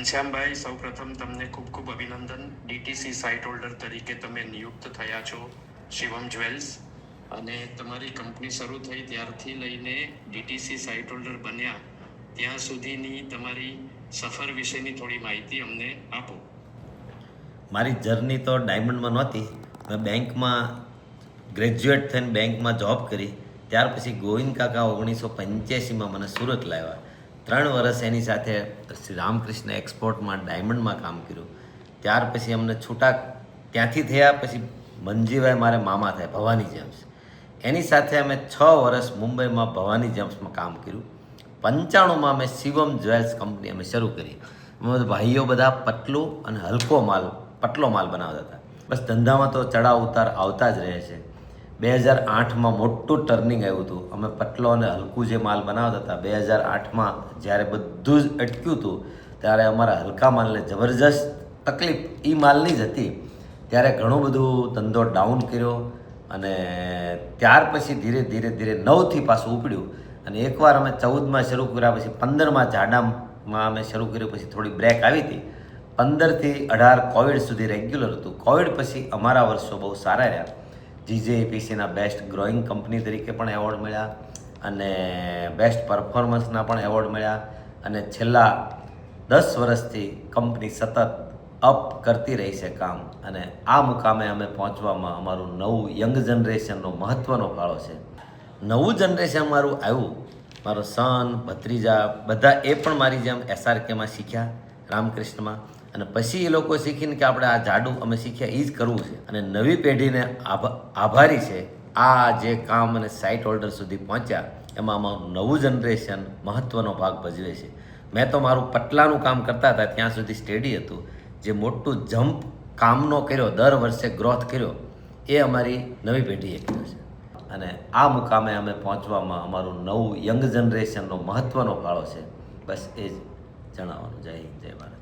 ઘનશ્યામભાઈ, સૌપ્રથમ તમને ખૂબ ખૂબ અભિનંદન. ડીટીસી સાઇટ હોલ્ડર તરીકે તમે નિયુક્ત થયા છો શિવમ જ્વેલ્સ, અને તમારી કંપની શરૂ થઈ ત્યારથી લઈને ડીટીસી સાઇટ હોલ્ડર બન્યા ત્યાં સુધીની તમારી સફર વિશેની થોડી માહિતી અમને આપો. મારી જર્ની તો ડાયમંડમાં નહોતી. મેં બેંકમાં ગ્રેજ્યુએટ થઈને બેંકમાં જોબ કરી. ત્યાર પછી ગોવિંદ કાકા 1985માં મને સુરત લાવ્યા. 3 વર્ષ એની સાથે શ્રી રામકૃષ્ણ એક્સપોર્ટમાં ડાયમંડમાં કામ કર્યું. ત્યાર પછી અમને છૂટા ત્યાંથી થયા. પછી મંજીભાઈ મારે મામા થાય ભવાની જેમ્સ, એની સાથે અમે 6 વર્ષ મુંબઈમાં ભવાની જેમ્સમાં કામ કર્યું. 95માં અમે શિવમ જ્વેલ્સ કંપની અમે શરૂ કરી. અમે ભાઈઓ બધા પટલો અને પટલો માલ બનાવતા હતા. બસ ધંધામાં તો ચડાવ ઉતાર આવતા જ રહે છે. 2008માં મોટું ટર્નિંગ આવ્યું હતું. અમે પટલો અને હલકું જે માલ બનાવતા હતા, 2008માં જ્યારે બધું જ અટક્યું હતું ત્યારે અમારા હલકા માલને જબરજસ્ત તકલીફ એ માલની જ હતી. ત્યારે ઘણું બધું ધંધો ડાઉન કર્યો અને ત્યાર પછી ધીરે ધીરે 9થી પાછું ઉપડ્યું. અને એકવાર અમે 14માં શરૂ કર્યા, પછી 15માં જાડામાં અમે શરૂ કર્યું, પછી થોડી બ્રેક આવી હતી. 15થી 18 કોવિડ સુધી રેગ્યુલર હતું. કોવિડ પછી અમારા વર્ષો બહુ સારા રહ્યા. GJEPCના બેસ્ટ ગ્રોઈંગ કંપની તરીકે પણ એવોર્ડ મળ્યા અને બેસ્ટ પરફોર્મન્સના પણ એવોર્ડ મળ્યા. અને છેલ્લા 10 વર્ષથી કંપની સતત અપ કરતી રહી છે કામ. અને આ મુકામે અમે પહોંચવામાં અમારું નવું યંગ જનરેશનનો મહત્ત્વનો ફાળો છે. નવું જનરેશન મારું આવ્યું, મારો સન ભત્રીજા બધા એ પણ મારી જેમ SRKમાં શીખ્યા, રામકૃષ્ણમાં. અને પછી એ લોકો શીખીને કે આપણે આ જાડું અમે શીખ્યા એ જ કરવું છે. અને નવી પેઢીને આભારી છે આ જે કામ અને સાઇટ હોલ્ડર સુધી પહોંચ્યા એમાં અમારું નવું જનરેશન મહત્ત્વનો ભાગ ભજવે છે. મેં તો મારું પટલાનું કામ કરતા હતા ત્યાં સુધી સ્ટેડી હતું. જે મોટું જમ્પ કામનો કર્યો, દર વર્ષે ગ્રોથ કર્યો, એ અમારી નવી પેઢીએ કર્યો છે. અને આ મુકામે અમે પહોંચવામાં અમારું નવું યંગ જનરેશનનો મહત્ત્વનો ફાળો છે. બસ એ જ જણાવવાનું. જય હિન્દ, જય ભારત.